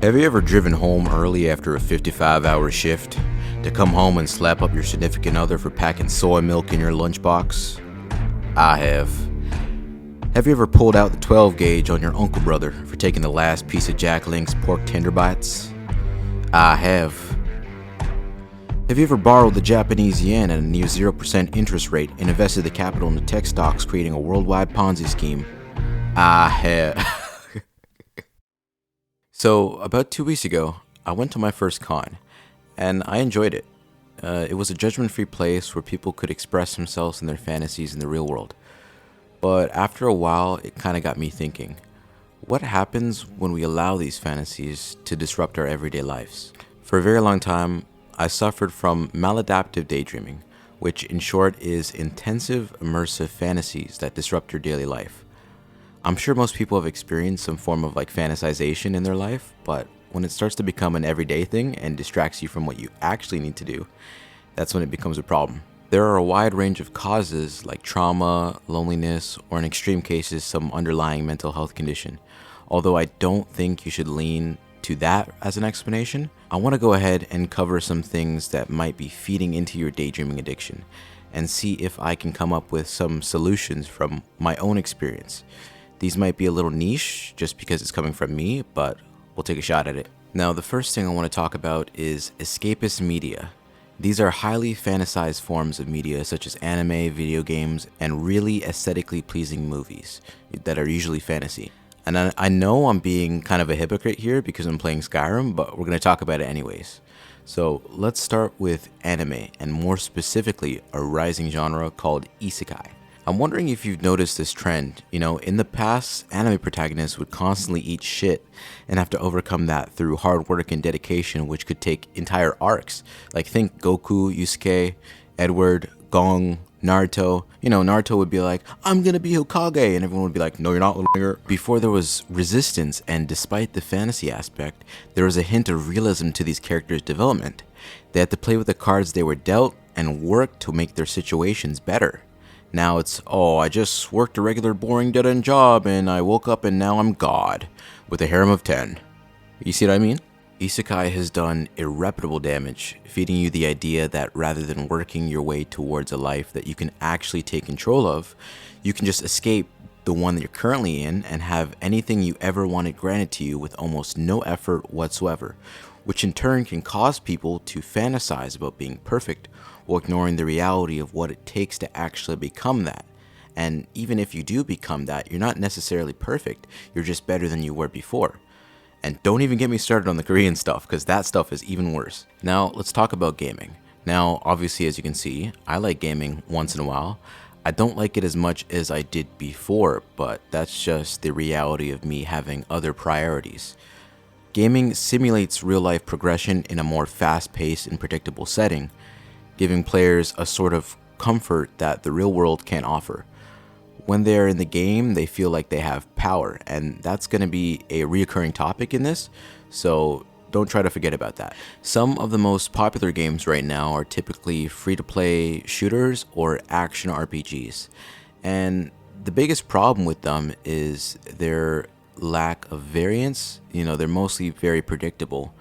Have you ever driven home early after a 55-hour shift to come home and slap up your significant other for packing soy milk in your lunchbox? I have. Have you ever pulled out the 12 gauge on your uncle brother for taking the last piece of Jack Link's pork tender bites? I have. Have you ever borrowed the Japanese yen at a near 0% interest rate and invested the capital into tech stocks, creating a worldwide Ponzi scheme? I have. So, about 2 weeks ago, I went to my first con, and I enjoyed it. It was a judgment-free place where people could express themselves and their fantasies in the real world. But after a while, it kind of got me thinking, what happens when we allow these fantasies to disrupt our everyday lives? For a very long time, I suffered from maladaptive daydreaming, which in short is intensive, immersive fantasies that disrupt your daily life. I'm sure most people have experienced some form of fantasization in their life, but when it starts to become an everyday thing and distracts you from what you actually need to do, that's when it becomes a problem. There are a wide range of causes like trauma, loneliness, or in extreme cases, some underlying mental health condition. Although I don't think you should lean to that as an explanation, I want to go ahead and cover some things that might be feeding into your daydreaming addiction and see if I can come up with some solutions from my own experience. These might be a little niche just because it's coming from me, but we'll take a shot at it. Now, the first thing I want to talk about is Escapist Media. These are highly fantasized forms of media such as anime, video games, and really aesthetically pleasing movies that are usually fantasy. And I know I'm being kind of a hypocrite here because I'm playing Skyrim, but we're going to talk about it anyways. So let's start with anime, and more specifically, a rising genre called isekai. I'm wondering if you've noticed this trend. In the past, anime protagonists would constantly eat shit and have to overcome that through hard work and dedication, which could take entire arcs. Like think Goku, Yusuke, Edward, Gong, Naruto. Naruto would be like, I'm gonna be Hokage, and everyone would be like, no, you're not, little nigger. Before there was resistance, and despite the fantasy aspect, there was a hint of realism to these characters' development. They had to play with the cards they were dealt and work to make their situations better. Now it's, I just worked a regular boring dead-end job and I woke up and now I'm God with a harem of 10. You see what I mean? Isekai has done irreparable damage, feeding you the idea that rather than working your way towards a life that you can actually take control of, you can just escape the one that you're currently in and have anything you ever wanted granted to you with almost no effort whatsoever, which in turn can cause people to fantasize about being perfect while ignoring the reality of what it takes to actually become that. And even if you do become that, you're not necessarily perfect, you're just better than you were before. And don't even get me started on the Korean stuff, because that stuff is even worse. Now, let's talk about gaming. Now, obviously, as you can see, I like gaming once in a while. I don't like it as much as I did before, but that's just the reality of me having other priorities. Gaming simulates real-life progression in a more fast-paced and predictable setting, giving players a sort of comfort that the real world can't offer. When they're in the game, they feel like they have power, and that's going to be a reoccurring topic in this, so don't try to forget about that. Some of the most popular games right now are typically free-to-play shooters or action RPGs, and the biggest problem with them is their lack of variance. They're mostly very predictable.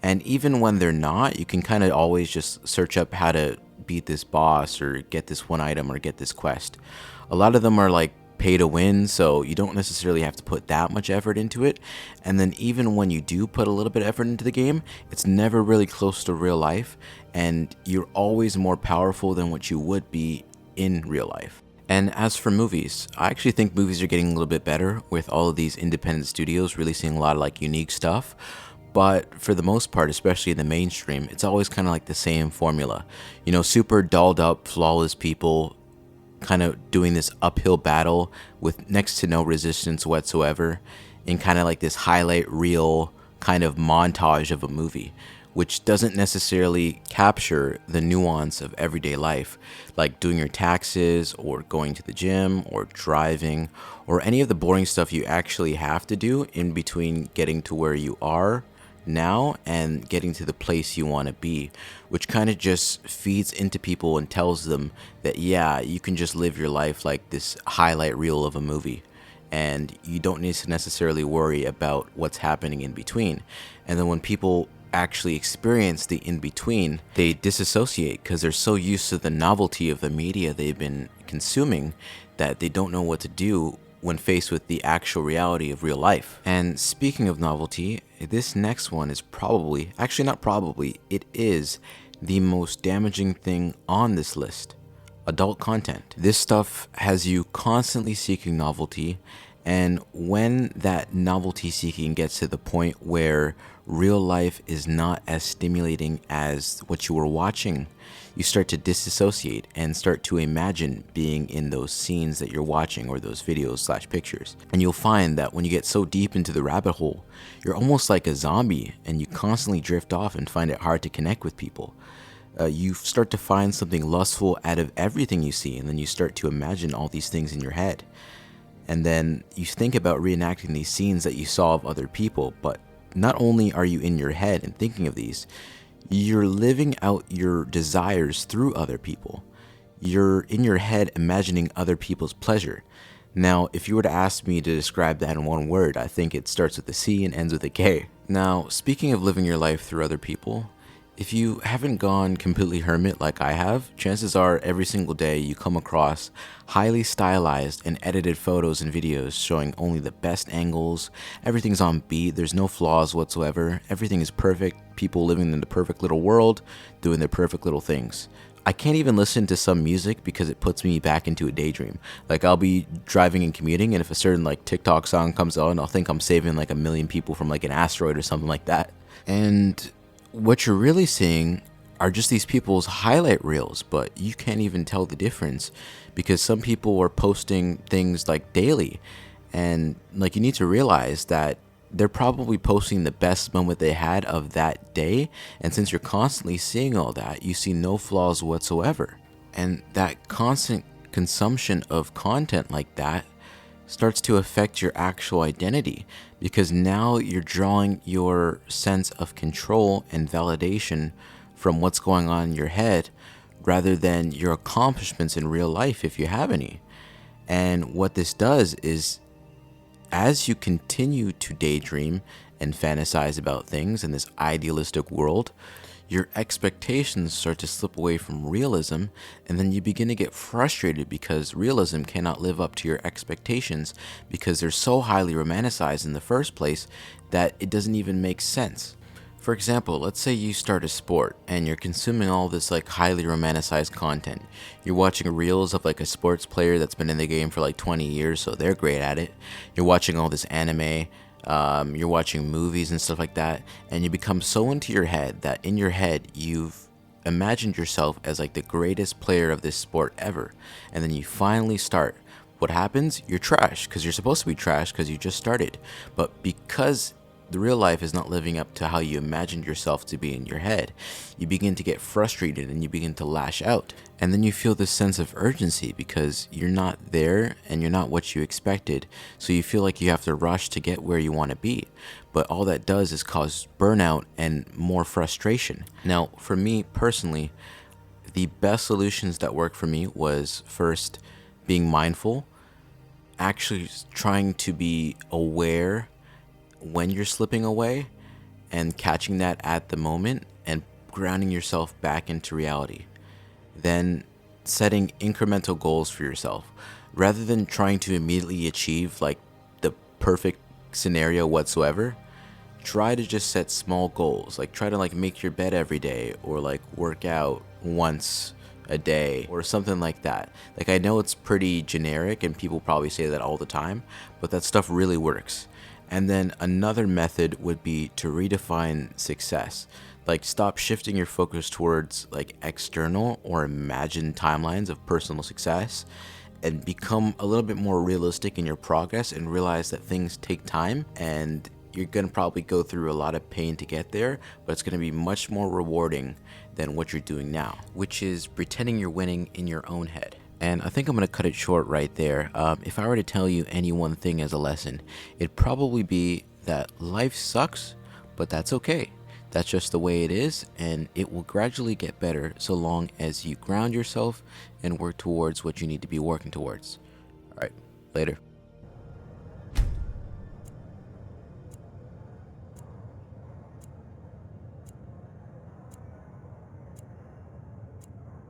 And even when they're not, you can kind of always just search up how to beat this boss or get this one item or get this quest. A lot of them are like pay to win, so you don't necessarily have to put that much effort into it. And then even when you do put a little bit of effort into the game, it's never really close to real life, and you're always more powerful than what you would be in real life. And as for movies, I actually think movies are getting a little bit better with all of these independent studios releasing a lot of unique stuff. But for the most part, especially in the mainstream, it's always kind of like the same formula. Super dolled up, flawless people kind of doing this uphill battle with next to no resistance whatsoever in kind of like this highlight reel kind of montage of a movie, which doesn't necessarily capture the nuance of everyday life, like doing your taxes or going to the gym or driving or any of the boring stuff you actually have to do in between getting to where you are now and getting to the place you want to be, which kind of just feeds into people and tells them that, yeah, you can just live your life like this highlight reel of a movie. and you don't need to necessarily worry about what's happening in between. And then when people actually experience the in-between, they disassociate because they're so used to the novelty of the media they've been consuming that they don't know what to do when faced with the actual reality of real life. And speaking of novelty, this next one is probably, actually not probably, it is the most damaging thing on this list: adult content. This stuff has you constantly seeking novelty, and when that novelty seeking gets to the point where real life is not as stimulating as what you were watching, you start to disassociate and start to imagine being in those scenes that you're watching or those videos/pictures. And you'll find that when you get so deep into the rabbit hole, you're almost like a zombie and you constantly drift off and find it hard to connect with people. You start to find something lustful out of everything you see, and then you start to imagine all these things in your head. And then you think about reenacting these scenes that you saw of other people, but not only are you in your head and thinking of these, you're living out your desires through other people. You're in your head imagining other people's pleasure. Now, if you were to ask me to describe that in one word, I think it starts with a C and ends with a K. Now, speaking of living your life through other people, if you haven't gone completely hermit like I have, chances are every single day you come across highly stylized and edited photos and videos showing only the best angles. Everything's on beat, there's no flaws whatsoever, everything is perfect, people living in the perfect little world, doing their perfect little things. I can't even listen to some music because it puts me back into a daydream. Like, I'll be driving and commuting, and if a certain like TikTok song comes on, I'll think I'm saving like 1 million people from like an asteroid or something like that. And what you're really seeing are just these people's highlight reels, but you can't even tell the difference because some people are posting things like daily, and like you need to realize that they're probably posting the best moment they had of that day, and since you're constantly seeing all that, you see no flaws whatsoever. And that constant consumption of content like that starts to affect your actual identity, because now you're drawing your sense of control and validation from what's going on in your head rather than your accomplishments in real life, if you have any. And what this does is, as you continue to daydream and fantasize about things in this idealistic world, your expectations start to slip away from realism, and then you begin to get frustrated because realism cannot live up to your expectations because they're so highly romanticized in the first place that it doesn't even make sense. For example, let's say you start a sport and you're consuming all this like highly romanticized content. You're watching reels of like a sports player that's been in the game for like 20 years, so they're great at it. You're watching all this anime, you're watching movies and stuff like that, and you become so into your head that in your head you've imagined yourself as like the greatest player of this sport ever. And then you finally start. What happens? You're trash because you're supposed to be trash because you just started. But because the real life is not living up to how you imagined yourself to be in your head, you begin to get frustrated and you begin to lash out. And then you feel this sense of urgency because you're not there and you're not what you expected. So you feel like you have to rush to get where you want to be. But all that does is cause burnout and more frustration. Now, for me personally, the best solutions that worked for me was first being mindful, actually trying to be aware when you're slipping away and catching that at the moment and grounding yourself back into reality. Then setting incremental goals for yourself rather than trying to immediately achieve like the perfect scenario whatsoever. Try to just set small goals, like try to like make your bed every day or like work out once a day or something like that. Like, I know it's pretty generic and people probably say that all the time, but that stuff really works. And then another method would be to redefine success. Like, stop shifting your focus towards like external or imagined timelines of personal success and become a little bit more realistic in your progress and realize that things take time and you're going to probably go through a lot of pain to get there, but it's going to be much more rewarding than what you're doing now, which is pretending you're winning in your own head. And I think I'm going to cut it short right there. If I were to tell you any one thing as a lesson, it'd probably be that life sucks, but that's okay. That's just the way it is, and it will gradually get better so long as you ground yourself and work towards what you need to be working towards. All right, later.